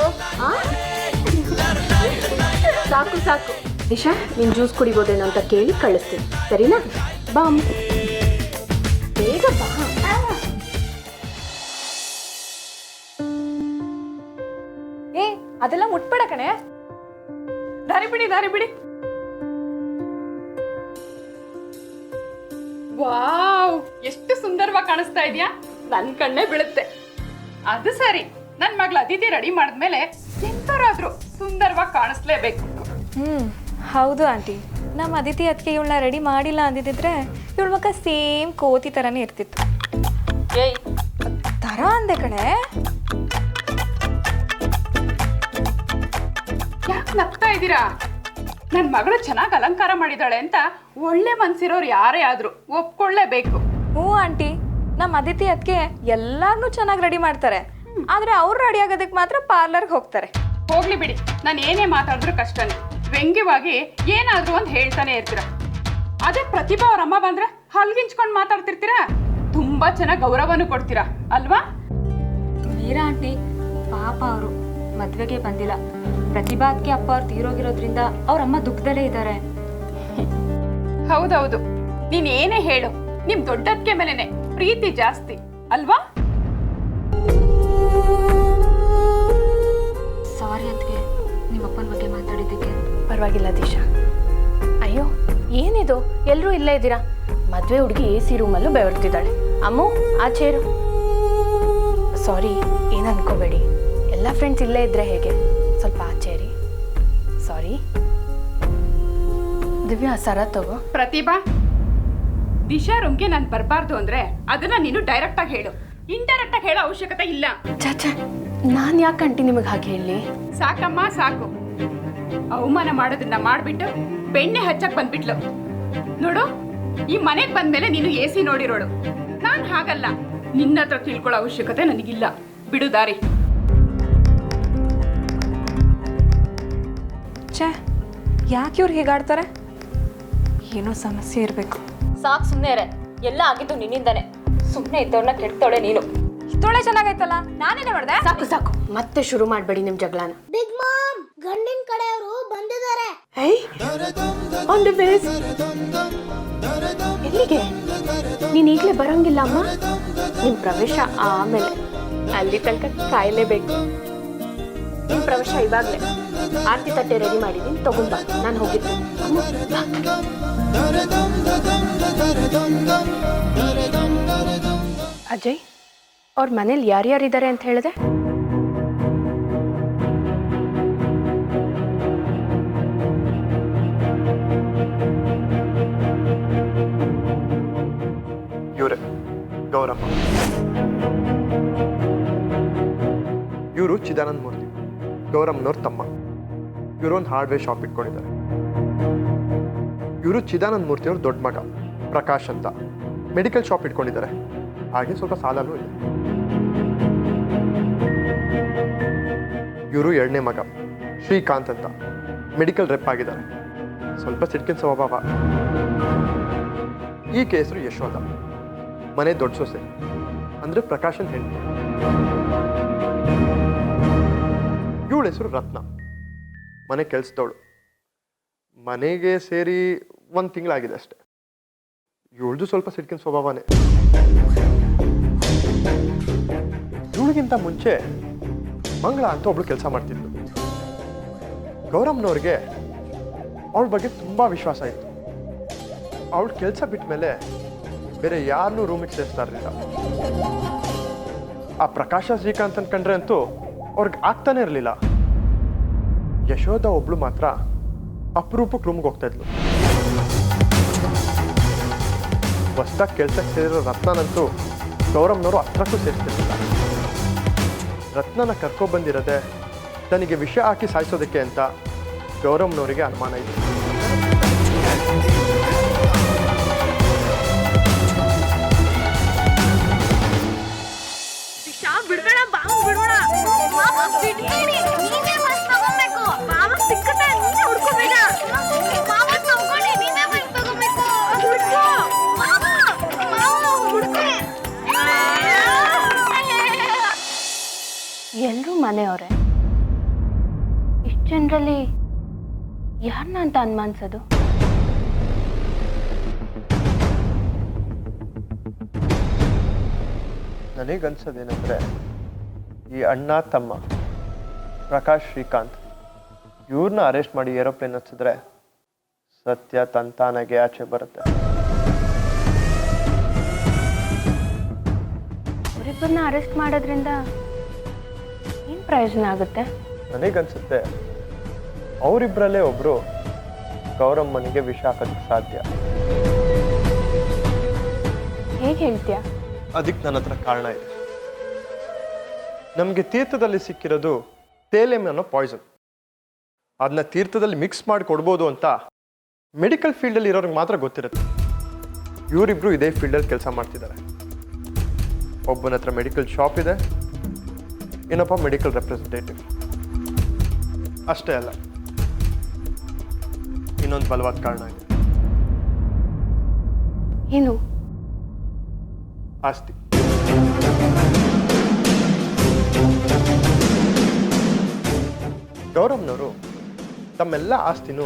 Speaker 1: ಸಾಕು ದಿಶಾ, ನೀನು ಜ್ಯೂಸ್ ಕುಡಿಬೋದೇನೋ ಅಂತ ಕೇಳಿ ಕಳಿಸ್ತೀನಿ, ಸರಿನಾ? ಬಾ ಅಮ್ಮ, ಬೇಗ ಬಾ.
Speaker 6: ಅದೆಲ್ಲ ಮುಟ್ಬೇಡ ಕಣೆ. ದಾರಿ ಬಿಡಿ.
Speaker 9: ವಾವ್, ಎಷ್ಟು ಸುಂದರವಾಗಿ ಕಾಣಿಸ್ತಾ ಇದೆಯಾ. ನನ್ನ ಕಣ್ಣೇ ಬೀಳುತ್ತೆ. ಅದು ಸರಿ, ನನ್ನ ಮಗಳು ಅದಿತಿ ರೆಡಿ ಮಾಡಿದ್ಮೇಲೆ ಎಂತರಾದ್ರೂ ಸುಂದರವಾಗಿ ಕಾಣಿಸ್ಲೇಬೇಕು.
Speaker 6: ಹೌದು ಆಂಟಿ. ನಮ್ಮ ಅದಿತಿ ಅದಕ್ಕೆ ಇವಳನ್ನ ರೆಡಿ ಮಾಡಿಲ್ಲ ಅಂದಿದ್ರೆ ಇವಳ ಮಕ್ಕ ಸೇಮ್ ಕೋತಿ ಥರನೇ ಇರ್ತಿತ್ತು.
Speaker 1: ಏಯ್
Speaker 6: ಥರ ಅಂದೆ ಕಣೆ.
Speaker 9: ಯಾಕೆ ನಗ್ತಾ ಇದ್ದೀರಾ? ನನ್ನ ಮಗಳು ಚೆನ್ನಾಗಿ ಅಲಂಕಾರ ಮಾಡಿದಾಳೆ ಅಂತ ಒಳ್ಳೆ ಮನ್ಸಿರೋರು ಯಾರೇ ಆದ್ರೂ ಒಪ್ಕೊಳ್ಳೇಬೇಕು.
Speaker 6: ಹ್ಞೂ ಆಂಟಿ, ನಮ್ಮ ಅದಿತಿ ಅದಕ್ಕೆ ಎಲ್ಲಾರನ್ನೂ ಚೆನ್ನಾಗಿ ರೆಡಿ ಮಾಡ್ತಾರೆ, ಆದರೆ ಅವ್ರು ರೆಡಿ ಆಗೋದಕ್ಕೆ ಮಾತ್ರ ಪಾರ್ಲರ್ಗೆ ಹೋಗ್ತಾರೆ.
Speaker 9: ಹೋಗ್ಲಿ ಬಿಡಿ, ನಾನು ಏನೇ ಮಾತಾಡಿದ್ರು ಕಷ್ಟನೇ. ವ್ಯಂಗ್ಯವಾಗಿ ಏನಾದ್ರು ಅಂತ ಹೇಳ್ತಾನೆ ಇರ್ತೀರ. ಅದೇ ಪ್ರತಿಭಾ ಅವ್ರ ಅಮ್ಮ ಬಂದ್ರೆ ಹಲ್ಗಿಂಚ್ಕೊಂಡು ಮಾತಾಡ್ತಿರ್ತೀರಾ, ತುಂಬಾ ಚೆನ್ನಾಗಿ ಗೌರವನೂ ಕೊಡ್ತೀರಾ ಅಲ್ವಾ?
Speaker 10: ಮೀರಾ ಆಂಟಿ ಪಾಪ ಅವರು ಮದ್ವೆಗೆ ಬಂದಿಲ್ಲ. ಪ್ರತಿಭಾದ್ಗೆ ಅಪ್ಪ ಅವ್ರು ತೀರೋಗಿರೋದ್ರಿಂದ ಅವ್ರ ಅಮ್ಮ ದುಃಖದಲ್ಲೇ ಇದ್ದಾರೆ.
Speaker 9: ಹೌದೌದು, ನೀನ್ ಏನೇ ಹೇಳು, ನಿಮ್ ದೊಡ್ಡದ್ಕೆ ಮೇಲೆನೆ ಪ್ರೀತಿ ಜಾಸ್ತಿ ಅಲ್ವಾ?
Speaker 10: ಸಾರಿ ಅದಕ್ಕೆ ನಿಮ್ಮಪ್ಪನ ಬಗ್ಗೆ ಮಾತಾಡಿದ್ದಕ್ಕೆ.
Speaker 1: ಪರವಾಗಿಲ್ಲ ದಿಶಾ. ಅಯ್ಯೋ ಏನಿದು, ಎಲ್ಲರೂ ಇಲ್ಲೇ ಇದ್ದೀರಾ? ಮದುವೆ ಹುಡುಗಿ AC ರೂಮಲ್ಲೂ ಬೆವರ್ತಿದ್ದಾಳೆ. ಅಮ್ಮು ಆಚೇರು. ಸಾರಿ, ಏನು ಅನ್ಕೋಬೇಡಿ, ಎಲ್ಲ ಫ್ರೆಂಡ್ಸ್ ಇಲ್ಲೇ ಇದ್ರೆ ಹೇಗೆ, ಸ್ವಲ್ಪ ಆಚೇರಿ. ಸಾರಿ. ದಿವ್ಯಾ ಸರ ತಗೋ.
Speaker 9: ಪ್ರತಿಭಾ, ದಿಶಾ ರೂಮ್ಗೆ ನಾನು ಬರಬಾರ್ದು ಅಂದ್ರೆ ಅದನ್ನ ನೀನು ಡೈರೆಕ್ಟ್ ಆಗಿ ಹೇಳು, ಇಂಡೈರೆಕ್ಟ್ ಆಗಿ ಹೇಳೋ ಅವಶ್ಯಕತೆ ಇಲ್ಲ.
Speaker 1: ಚಾಚಾ, ನಾನು ಯಾಕಂಟಿ ನಿಮಗೆ ಹಾಗೆ ಹೇಳಿ?
Speaker 9: ಸಾಕಮ್ಮ ಸಾಕು. ಅವಮಾನ ಮಾಡೋದನ್ನ ಮಾಡ್ಬಿಟ್ಟು ಬೆಣ್ಣೆ ಹಚ್ಚಕ್ ಬಂದ್ಬಿಟ್ಲು ನೋಡು. ಈ ಮನೆಗೆ ಬಂದ್ಮೇಲೆ ನೀನು AC ನೋಡಿರೋಳು, ನಾನು ಹಾಗಲ್ಲ. ನಿನ್ನ ಹತ್ರ ತಿಳ್ಕೊಳ್ಳೋ ಅವಶ್ಯಕತೆ ನನಗಿಲ್ಲ. ಬಿಡು ದಾರಿ.
Speaker 6: ಛೇ, ಯಾಕೆ ಇವ್ರು ಹೀಗಾಡ್ತಾರೆ? ಏನೋ ಸಮಸ್ಯೆ ಇರಬೇಕು.
Speaker 10: ಸಾಕು ಸುಮ್ಮನೆ ಇರೆ, ಎಲ್ಲ ಆಗಿದ್ದು ನಿನ್ನಿಂದಾನೆ. ಸುಮ್ಮನೆ ಇದ್ದವ್ರನ್ನ ಕೆಡ್ತೋಳೆ ನೀನು.
Speaker 6: ಇಷ್ಟೊಳ್ಳೆ ಚೆನ್ನಾಗೈತಲ್ಲ, ನಾನೇನೇ ಮಾಡಿದೆ?
Speaker 1: ಸಾಕು ಸಾಕು, ಮತ್ತೆ ಶುರು ಮಾಡಬೇಡಿ ನಿಮ್ಮ ಜಗಳನ.
Speaker 7: ಬಿಗ್ ಮಾಮ್, ಗಂಡಿನ ಕಡೆಯವರು ಬಂದಿದ್ದಾರೆ.
Speaker 1: On the base. ಎಲ್ಲಿಗೆ? ನೀನು ಈಗಲೇ ಬರಂಗಿಲ್ಲ ಅಮ್ಮ. ನಿಮ್ಮ ಪ್ರವೇಶ ಆಮೇಲೆ, ಅಲ್ಲಿ ತನಕ ಕಾಯಲೇಬೇಕು. ನಿಮ್ಮ ಪ್ರವೇಶ ಇವಾಗಲೇ. ಆರತಿ ತಟ್ಟೆ ರೆಡಿ ಮಾಡಿದ್ದೀನಿ, ತಗೊಂಬ. ನಾನು ಹೋಗಿದ್ದೆ. ಅಜಯ್, ಅವ್ರ ಮನೇಲಿ ಯಾರ್ಯಾರಿದ್ದಾರೆ ಅಂತ ಹೇಳಿದೆ?
Speaker 4: ಇವರೇ ಗೌರಮ್ಮ. ಇವರು ಚಿದಾನಂದ ಮೂರ್ತಿ, ಗೌರಮ್ಮನವ್ರ ತಮ್ಮ. ಇವರು ಒಂದು ಹಾರ್ಡ್ವೇರ್ ಶಾಪ್ ಇಟ್ಕೊಂಡಿದ್ದಾರೆ. ಇವರು ಚಿದಾನಂದ ಮೂರ್ತಿಯವ್ರ ದೊಡ್ಡ ಮಗ ಪ್ರಕಾಶ್ ಅಂತ, ಮೆಡಿಕಲ್ ಶಾಪ್ ಇಟ್ಕೊಂಡಿದ್ದಾರೆ. ಹಾಗೆ ಸ್ವಲ್ಪ ಸಾಲನೂ ಇದೆ. ಇವರು ಎರಡನೇ ಮಗ ಶ್ರೀಕಾಂತ್ ಅಂತ, ಮೆಡಿಕಲ್ ರೆಪ್ ಆಗಿದ್ದಾರೆ. ಸ್ವಲ್ಪ ಸಿಡ್ಕಿನ ಸ್ವಭಾವ. ಈಕೆ ಹೆಸರು ಯಶೋಧ, ಮನೆ ದೊಡ್ಡ ಸೊಸೆ, ಅಂದರೆ ಪ್ರಕಾಶನ್ ಹೆಂಡತಿ. ಇವಳ ಹೆಸರು ರತ್ನ, ಮನೆ ಕೆಲಸದವಳು. ಮನೆಗೆ ಸೇರಿ 1 ತಿಂಗಳಾಗಿದೆ ಅಷ್ಟೆ. ಇವಳದು ಸ್ವಲ್ಪ ಸಿಡ್ಕಿನ ಸ್ವಭಾವನೇ. ಇವಳಿಗಿಂತ ಮುಂಚೆ ಮಂಗಳ ಅಂತ ಒಬ್ಳು ಕೆಲಸ ಮಾಡ್ತಿದ್ಲು. ಗೌರಮ್ಮನವ್ರಿಗೆ ಅವಳ ಬಗ್ಗೆ ತುಂಬ ವಿಶ್ವಾಸ ಇತ್ತು. ಅವಳು ಕೆಲಸ ಬಿಟ್ಟ ಮೇಲೆ ಬೇರೆ ಯಾರನ್ನೂ ರೂಮಿಗೆ ಸೇರಿಸ್ತಾ ಇರಲಿಲ್ಲ. ಆ ಪ್ರಕಾಶ ಶ್ರೀಕಾಂತ್ ಅನ್ಕಂಡ್ರೆ ಅಂತೂ ಅವ್ರಿಗೆ ಆಗ್ತಾನೆ ಇರಲಿಲ್ಲ. ಯಶೋಧ ಒಬ್ಳು ಮಾತ್ರ ಅಪರೂಪಕ್ಕೆ ರೂಮ್ಗೆ ಹೋಗ್ತಾ ಇದ್ಲು. ಹೊಸ್ದಾಗಿ ಕೆಲ್ಸಕ್ಕೆ ಸೇರಿರೋ ರತ್ನನಂತೂ ಗೌರಮ್ಮನವರು ಹತ್ರಕ್ಕೂ ಸೇರಿಸ್ತಿರ್ಲಿಲ್ಲ. ರತ್ನನ ಕರ್ಕೊಬಂದಿರೋದೆ ತನಗೆ ವಿಷ ಹಾಕಿ ಸಾಯಿಸೋದಕ್ಕೆ ಅಂತ ಗೌರಮ್ಮನವರಿಗೆ ಅನುಮಾನ ಇದೆ.
Speaker 1: ಎಲ್ಲರೂ ಮನೆಯವರೇ. ಇಷ್ಟು ಜನರಲ್ಲಿ ಯಾರನ್ನ ಅಂತ ಅನುಮಾನಿಸೋದು?
Speaker 4: ನನಗನ್ಸೋದೇನೆಂದರೆ, ಈ ಅಣ್ಣ ತಮ್ಮ ಪ್ರಕಾಶ್ ಶ್ರೀಕಾಂತ್ ಇವ್ರನ್ನ ಅರೆಸ್ಟ್ ಮಾಡಿ ಏರೋಪ್ಲೇನ್ ಹಚ್ಚಿದ್ರೆ ಸತ್ಯ ತಂತಾನಾಗೆ ಆಚೆ ಬರುತ್ತೆ.
Speaker 1: ಅವರಿಬ್ಬರನ್ನ ಅರೆಸ್ಟ್ ಮಾಡೋದ್ರಿಂದ ಏನು ಪ್ರಯೋಜನ ಆಗುತ್ತೆ?
Speaker 4: ನನಗನ್ಸುತ್ತೆ ಅವರಿಬ್ಬರಲ್ಲೇ ಒಬ್ಬರು ಗೌರಮ್ಮನಿಗೆ ವಿಷ ಹಾಕೋದಕ್ಕೆ ಸಾಧ್ಯ.
Speaker 1: ಹೇಗೆ ಹೇಳ್ತೀಯಾ?
Speaker 4: ಅದಕ್ಕೆ ನನ್ನ ಹತ್ರ ಕಾರಣ ಇದೆ. ನಮಗೆ ತೀರ್ಥದಲ್ಲಿ ಸಿಕ್ಕಿರೋದು ತೇಲೆಮ್ ಅನ್ನೋ ಪಾಯ್ಸನ್. ಅದನ್ನ ತೀರ್ಥದಲ್ಲಿ ಮಿಕ್ಸ್ ಮಾಡಿ ಕೊಡ್ಬೋದು ಅಂತ ಮೆಡಿಕಲ್ ಫೀಲ್ಡಲ್ಲಿ ಇರೋರಿಗೆ ಮಾತ್ರ ಗೊತ್ತಿರುತ್ತೆ. ಇವರಿಬ್ರು ಇದೇ ಫೀಲ್ಡಲ್ಲಿ ಕೆಲಸ ಮಾಡ್ತಿದ್ದಾರೆ. ಒಬ್ಬನ ಹತ್ರ ಮೆಡಿಕಲ್ ಶಾಪ್ ಇದೆ, ಇನ್ನೊಬ್ಬ ಮೆಡಿಕಲ್ ರೆಪ್ರೆಸೆಂಟೇಟಿವ್. ಅಷ್ಟೇ ಅಲ್ಲ, ಇನ್ನೊಂದು ಬಲವಾದ ಕಾರಣ ಇದೆ.
Speaker 1: ಏನು?
Speaker 4: ಆಸ್ತಿ. ಗೌರವ್ನವರು ತಮ್ಮೆಲ್ಲ ಆಸ್ತಿನೂ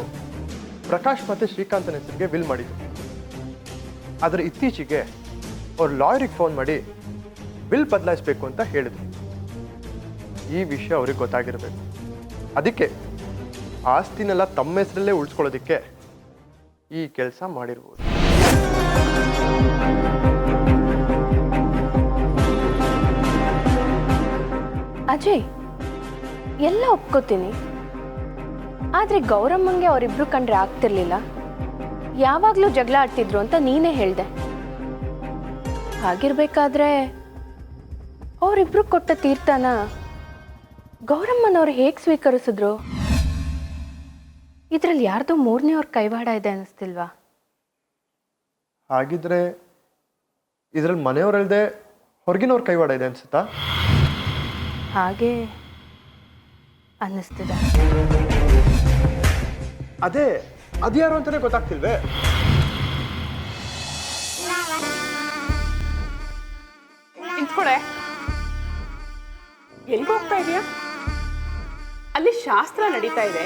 Speaker 4: ಪ್ರಕಾಶ್ ಮತ್ತು ಶ್ರೀಕಾಂತನ ಹೆಸರಿಗೆ ವಿಲ್ ಮಾಡಿದ್ರು. ಆದರೆ ಇತ್ತೀಚೆಗೆ ಅವ್ರ ಲಾಯರಿಗೆ ಫೋನ್ ಮಾಡಿ ಬಿಲ್ ಬದಲಾಯಿಸಬೇಕು ಅಂತ ಹೇಳಿದ್ರು. ಈ ವಿಷಯ ಅವ್ರಿಗೆ ಗೊತ್ತಾಗಿರಬೇಕು. ಅದಕ್ಕೆ ಆಸ್ತಿನೆಲ್ಲ ತಮ್ಮ ಹೆಸರಲ್ಲೇ ಉಳಿಸ್ಕೊಳ್ಳೋದಕ್ಕೆ ಈ ಕೆಲಸ ಮಾಡಿರ್ಬೋದು.
Speaker 1: ಅಜಯ್, ಎಲ್ಲ ಒಪ್ಕೋತೀನಿ, ಆದರೆ ಗೌರಮ್ಮಂಗೆ ಅವರಿಬ್ರು ಕಂಡ್ರೆ ಆಗ್ತಿರ್ಲಿಲ್ಲ. ಯಾವಾಗಲೂ ಜಗಳ ಆಡ್ತಿದ್ರು ಅಂತ ನೀನೇ ಹೇಳ್ದೆ. ಹಾಗಿರ್ಬೇಕಾದ್ರೆ ಅವರಿಬ್ರು ಕೊಟ್ಟ ತೀರ್ಥನ ಗೌರಮ್ಮನವ್ರು ಹೇಗೆ ಸ್ವೀಕರಿಸಿದ್ರು? ಇದರಲ್ಲಿ ಯಾರ್ದೋ ಮೂರನೇವ್ರ ಕೈವಾಡ ಇದೆ ಅನ್ನಿಸ್ತಿಲ್ವಾ?
Speaker 4: ಹಾಗಿದ್ರೆ ಇದರಲ್ಲಿ ಮನೆಯವರಲ್ಲದೆ ಹೊರಗಿನವ್ರ ಕೈವಾಡ ಇದೆ ಅನ್ಸುತ್ತಾ?
Speaker 1: ಹಾಗೆ ಅನ್ನಿಸ್ತಿದೆ.
Speaker 4: ಅದ್ಯಾರು ಅಂತಾನೆ ಗೊತ್ತಾಗ್ತಿಲ್ವೇ?
Speaker 9: ನಿಂತ್ಕೊಳೆ. ಎಲ್ಲಿಗೆ ಹೋಗ್ತಾ ಇದೀಯಾ? ಅಲ್ಲಿ ಶಾಸ್ತ್ರ ನಡೀತಾ ಇದೆ.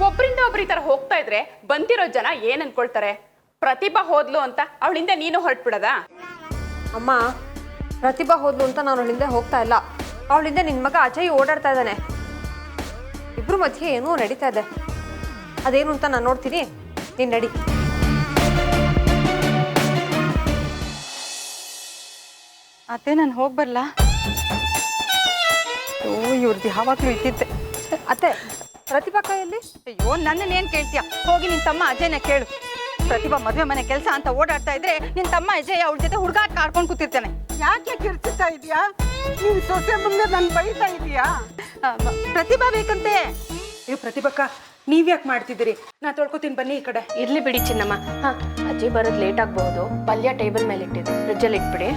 Speaker 9: ಒಬ್ರಿಂದ ಒಬ್ರು ಈ ತರ ಹೋಗ್ತಾ ಇದ್ರೆ ಬಂದಿರೋ ಜನ ಏನ್ ಅನ್ಕೊಳ್ತಾರೆ? ಪ್ರತಿಭಾ ಹೋದ್ಲು ಅಂತ ಅವಳಿಂದ ನೀನು ಹೊರಟ್ಬಿಡದ?
Speaker 6: ಅಮ್ಮ, ಪ್ರತಿಭಾ ಹೋದ್ಲು ಅಂತ ನಾನು ಅವಳಿಂದ ಹೋಗ್ತಾ ಇಲ್ಲ. ಅವಳಿಂದ ನಿನ್ನ ಮಗ ಅಜಯ್ ಓಡಾಡ್ತಾ ಇದ್ದಾನೆ. ಇಬ್ರು ಮಧ್ಯೆ ಏನೋ ನಡೀತಾ ಇದೆ. ಅದೇನು ಅಂತ ನಾನು ನೋಡ್ತೀನಿ, ನೀನು ನಡಿ.
Speaker 8: ಅತ್ತೆ, ನಾನು ಹೋಗಿ ಬರಲಾ?
Speaker 6: ಓ, ಇವ್ರದ್ದು ಯಾವಾಗಲೂ ಇದ್ದಿದ್ದೆ. ಅತ್ತೆ, ಪ್ರತಿಭಾ ಕೈಯಲ್ಲಿ?
Speaker 8: ಅಯ್ಯೋ, ನನ್ನನ್ನು ಏನು ಕೇಳ್ತೀಯ? ಹೋಗಿ ನಿನ್ನ ತಮ್ಮ ಅಜಯ್ನ ಕೇಳು. ಪ್ರತಿಭಾ ಮದುವೆ ಮನೆ ಕೆಲಸ ಅಂತ ಓಡಾಡ್ತಾ ಇದ್ರೆ ನಿನ್ನ ತಮ್ಮ ಅಜಯ್ ಅವಳ ಜೊತೆ ಹುಡುಗಾಟ ಆಡ್ಕೊಂಡು ಕೂತಿರ್ತಾನೆ.
Speaker 2: ಯಾಕೆ ಕಿರ್ಚ್ತಾ ಇದೀಯಾ? ನೀನ್ ಸೊಸೆ ಮುಂದೆ ನನ್ ಬೈತಾ ಇದೀಯಾ?
Speaker 8: ಪ್ರತಿಭಾ ಬೇಕಂತೆ. ಅಯ್ಯೋ ಪ್ರತಿಭಕ್ಕ, ನೀವ್ಯಾಕೆ ಮಾಡ್ತಿದ್ದೀರಿ? ನಾ ತೊಳ್ಕೊತೀನಿ, ಬನ್ನಿ ಈ ಕಡೆ.
Speaker 1: ಇರ್ಲಿ ಬಿಡಿ ಚಿನ್ನಮ್ಮ. ಹಾ, ಅಜ್ಜಿ ಬರೋದು ಲೇಟ್ ಆಗಬಹುದು. ಪಲ್ಯ ಟೇಬಲ್ ಮೇಲೆ ಇಟ್ಟಿದ್ದು, ಫ್ರಿಜ್ಜಲ್ಲಿ ಇಟ್ಬಿಡಿ.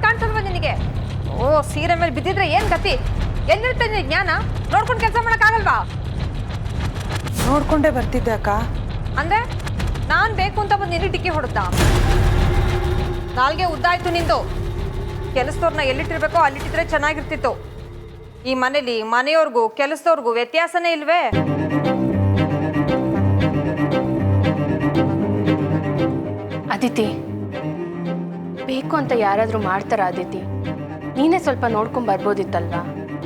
Speaker 6: ಕಾಣ್ತಲ್ವ ನಿನಗೆ? ಓ, ಸೀರೆ ಮೇಲೆ ಬಿದ್ದಿದ್ರೆ ಏನ್ ಗತಿ? ಎಲ್ಲಿರುತ್ತೆ ನಿನ್ನ ಜ್ಞಾನ? ನೋಡ್ಕೊಂಡು ಕೆಲಸ ಮಾಡಕ್ಕಾಗಲ್ವಾ?
Speaker 8: ನೋಡ್ಕೊಂಡೇ ಬರ್ತಿದ್ದೆ ಅಕ್ಕ.
Speaker 6: ಅಂದ್ರೆ ನಾನ್ ಬೇಕು ಅಂತ ಬಂದು ನಿನಗೆ ಟಿಕ್ಕಿ ಹೊಡುತ್ತಾ? ನಾಲ್ಗೆ ಉದ್ದಾಯ್ತು ನಿಂದು. ಕೆಲಸದವ್ರನ್ನ ಎಲ್ಲಿಟ್ಟಿರ್ಬೇಕೋ ಅಲ್ಲಿಟ್ಟಿದ್ರೆ ಚೆನ್ನಾಗಿರ್ತಿತ್ತು. ಈ ಮನೇಲಿ ಮನೆಯವ್ರಿಗೂ ಕೆಲಸದವ್ರಿಗೂ ವ್ಯತ್ಯಾಸನೇ ಇಲ್ವೇ?
Speaker 1: ಅದಿತಿ, ಬೇಕು ಅಂತ ಯಾರಾದ್ರೂ ಮಾಡ್ತಾರ ಅದಿತಿ? ನೀನೇ ಸ್ವಲ್ಪ ನೋಡ್ಕೊಂಡ್ ಬರ್ಬೋದಿತ್ತಲ್ವಾ?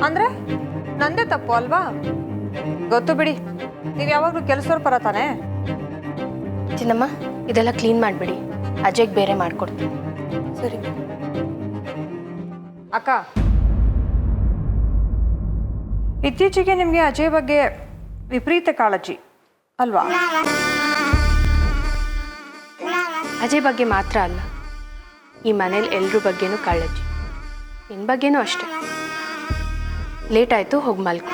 Speaker 6: ಅಂದ್ರೆ ನಂದೇ ತಪ್ಪು ಅಲ್ವಾ? ಗೊತ್ತು ಬಿಡಿ, ನೀವು ಯಾವಾಗಲೂ ಕೆಲಸದವ್ರ ಪರ ತಾನೆ.
Speaker 1: ಚಿನ್ನಮ್ಮ, ಇದೆಲ್ಲ ಕ್ಲೀನ್ ಮಾಡಿಬಿಡಿ. ಅಜಯ್ಗೆ ಬೇರೆ ಮಾಡ್ಕೊಡ್ತೀನಿ.
Speaker 6: ಸರಿ ಅಕ್ಕ. ಇತ್ತೀಚೆಗೆ ನಿಮಗೆ ಅಜಯ್ ಬಗ್ಗೆ ವಿಪರೀತ ಕಾಳಜಿ ಅಲ್ವಾ?
Speaker 1: ಅಜಯ್ ಬಗ್ಗೆ ಮಾತ್ರ ಅಲ್ಲ, ಈ ಮನೇಲಿ ಎಲ್ರ ಬಗ್ಗೆನೂ ಕಾಳಜಿ. ನಿನ್ನ ಬಗ್ಗೆನೂ ಅಷ್ಟೆ. ಲೇಟ್ ಆಯಿತು, ಹೋಗಿ ಮಲ್ಕೊ.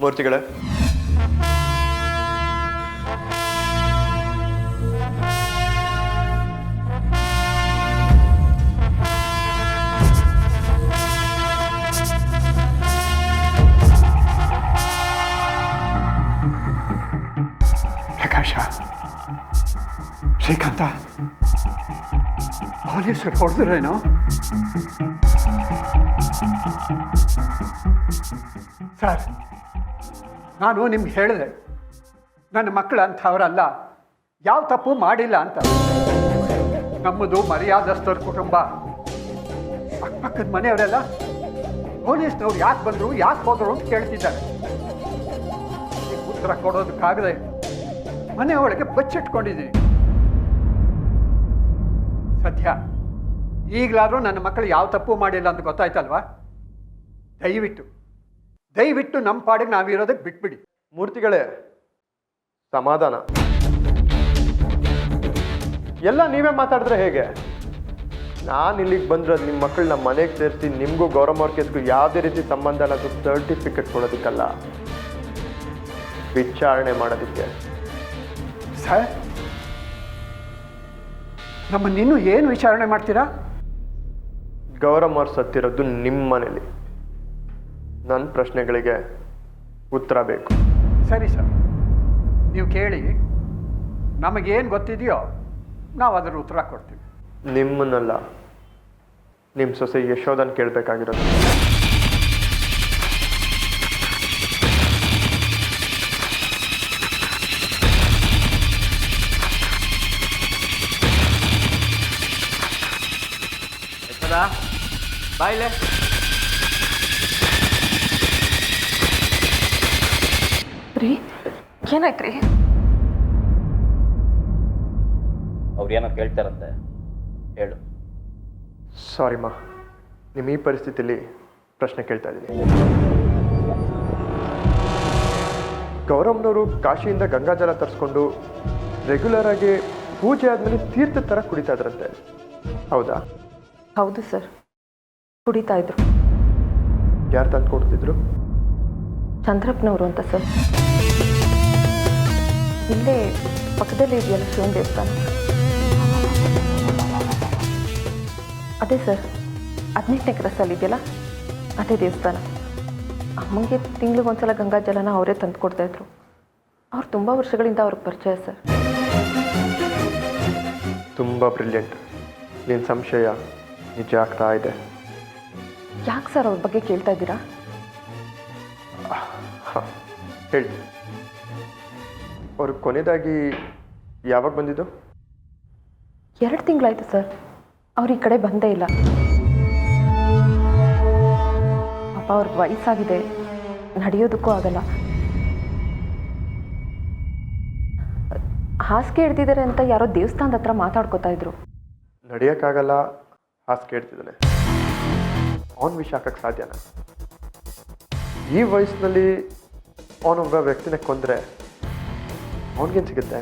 Speaker 4: ಮೂರ್ತಿಗಳೇ,
Speaker 11: ಪ್ರಕಾಶ, ಶ್ರೀಕಾಂತ, ಪೊಲೀಸರು ಹೊಡೆದ್ರೇನೋ? ಸರ್, ನಾನು ನಿಮ್ಗೆ ಹೇಳಿದೆ, ನನ್ನ ಮಕ್ಕಳು ಅಂಥವರಲ್ಲ, ಯಾವ ತಪ್ಪು ಮಾಡಿಲ್ಲ ಅಂತ. ನಮ್ಮದು ಮರ್ಯಾದಸ್ಥರ ಕುಟುಂಬ. ಅಕ್ಕಪಕ್ಕದ ಮನೆಯವರೆಲ್ಲ ಪೊಲೀಸ್ನವ್ರು ಯಾಕೆ ಬಂದರು, ಯಾಕೆ ಹೋದರು ಅಂತ ಕೇಳ್ತಿದ್ದಾರೆ. ಉತ್ತರ ಕೊಡೋದಕ್ಕಾಗದೆ ಮನೆಯೊಳಗೆ ಬಚ್ಚಿಟ್ಕೊಂಡಿದ್ದೀನಿ. ಸದ್ಯ ಈಗಲಾದರೂ ನನ್ನ ಮಕ್ಕಳು ಯಾವ ತಪ್ಪು ಮಾಡಿಲ್ಲ ಅಂತ ಗೊತ್ತಾಯ್ತಲ್ವಾ? ದಯವಿಟ್ಟು ನಮ್ಮ ಪಾಡಿಗೆ ನಾವಿರೋದಕ್ಕೆ ಬಿಟ್ಬಿಡಿ.
Speaker 4: ಮೂರ್ತಿಗಳೇ, ಸಮಾಧಾನ. ಎಲ್ಲ ನೀವೇ ಮಾತಾಡಿದ್ರೆ ಹೇಗೆ? ನಾನು ಇಲ್ಲಿಗೆ ಬಂದಿರೋದು ನಿಮ್ಮ ಮಕ್ಕಳನ್ನ ಮನೆಗೆ ಸೇರಿಸಿ ನಿಮಗೂ ಗೌರಮ್ಮ ಅವ್ರ ಕೇಸ್ಗೂ ಯಾವುದೇ ರೀತಿ ಸಂಬಂಧ ಅನ್ನೋದು ಸರ್ಟಿಫಿಕೇಟ್ ಕೊಡೋದಕ್ಕಲ್ಲ, ವಿಚಾರಣೆ ಮಾಡೋದಕ್ಕೆ.
Speaker 11: ಸರ್, ನಮ್ಮನ್ನಿನ್ನೂ ಏನು ವಿಚಾರಣೆ ಮಾಡ್ತೀರಾ?
Speaker 4: ಗೌರಮ್ಮ ಅವ್ರು ಸತ್ತಿರೋದು ನಿಮ್ಮ ಮನೇಲಿ. ನನ್ನ ಪ್ರಶ್ನೆಗಳಿಗೆ ಉತ್ತರ ಬೇಕು.
Speaker 11: ಸರಿ ಸರ್, ನೀವು ಕೇಳಿ, ನಮಗೇನು ಗೊತ್ತಿದೆಯೋ ನಾವು ಅದರ ಉತ್ತರ ಕೊಡ್ತೀವಿ.
Speaker 4: ನಿಮ್ಮನ್ನಲ್ಲ, ನಿಮ್ಮ ಸೊಸೆ ಯಶೋಧನ್ ಕೇಳಬೇಕಾಗಿರೋದು.
Speaker 11: ಬಾಯ್ಲೆ.
Speaker 6: ರೀ, ಏನಾಯ್ತು ರೀ?
Speaker 12: ಅವ್ರೇನೋ ಕೇಳ್ತಾರಂತೆ, ಹೇಳು.
Speaker 4: ಸಾರಿಮ್ಮ, ನಿಮ್ಮ ಈ ಪರಿಸ್ಥಿತಿಯಲ್ಲಿ ಪ್ರಶ್ನೆ ಕೇಳ್ತಾ ಇದ್ದೀನಿ. ಗೌರಮ್ನವರು ಕಾಶಿಯಿಂದ ಗಂಗಾಜಲ ತರಿಸ್ಕೊಂಡು ರೆಗ್ಯುಲರ್ ಆಗಿ ಪೂಜೆ ಆದಮೇಲೆ ತೀರ್ಥದ ಥರ ಕುಡಿತಾ ಇದ್ರಂತೆ, ಹೌದಾ?
Speaker 6: ಹೌದು ಸರ್, ಕುಡಿತಾ ಇದ್ರು.
Speaker 4: ಯಾರು ತಂದು ಕೊಡ್ತಿದ್ರು?
Speaker 6: ಚಂದ್ರಪ್ಪನವರು ಅಂತ ಸರ್. ಇಲ್ಲೇ ಪಕ್ಕದಲ್ಲೇ ಇದೆಯಲ್ಲ ಶಿವನ ದೇವಸ್ಥಾನ, ಅದೇ ಸರ್. 18ನೇ ಕ್ರಾಸಲ್ಲಿ ಇದೆಯಲ್ಲ, ಅದೇ ದೇವಸ್ಥಾನ. ಅಮ್ಮಂಗೆ ತಿಂಗಳಿಗೊಂದ್ಸಲ ಗಂಗಾಜಲನ ಅವರೇ ತಂದು ಕೊಡ್ತಾಯಿದ್ರು. ಅವ್ರು ತುಂಬ ವರ್ಷಗಳಿಂದ ಅವ್ರಿಗೆ ಪರಿಚಯ ಸರ್.
Speaker 4: ತುಂಬ ಬ್ರಿಲಿಯಂಟ್. ನಿನ್ನ ಸಂಶಯ ನಿಜ ಆಗ್ತಾ ಇದೆ.
Speaker 6: ಯಾಕೆ ಸರ್ ಅವ್ರ ಬಗ್ಗೆ ಕೇಳ್ತಾ ಇದ್ದೀರಾ?
Speaker 4: ಹಾಂ, ಹೇಳ್ತೀನಿ. ಅವ್ರು ಕೊನೆಯದಾಗಿ ಯಾವಾಗ ಬಂದಿದ್ದು?
Speaker 6: 2 ತಿಂಗಳಾಯ್ತು ಸರ್. ಅವ್ರು ಈ ಕಡೆ ಬಂದೇ ಇಲ್ಲ. ಪಾಪ ಅವ್ರಿಗೆ ವಯಸ್ಸಾಗಿದೆ, ನಡೆಯೋದಕ್ಕೂ ಆಗಲ್ಲ. ಹಾಸಿಗೆ ಹಿಡ್ದಿದ್ದಾರೆ ಅಂತ ಯಾರೋ ದೇವಸ್ಥಾನದ ಹತ್ರ ಮಾತಾಡ್ಕೋತಾ ಇದ್ರು.
Speaker 4: ನಡೆಯೋಕ್ಕಾಗಲ್ಲ, ಹಾಸಿಗೆ ಇಡ್ತಿದ್ದಾನೆ. ಅವನ ವಿಷಯ ಹಾಕಕ್ಕೆ ಸಾಧ್ಯನಾ? ಈ ವಯಸ್ಸಿನಲ್ಲಿ ಅವನೊಬ್ಬ ವ್ಯಕ್ತಿನ ಕೊಂದರೆ ಅವನಿಗೇನು ಸಿಗುತ್ತೆ?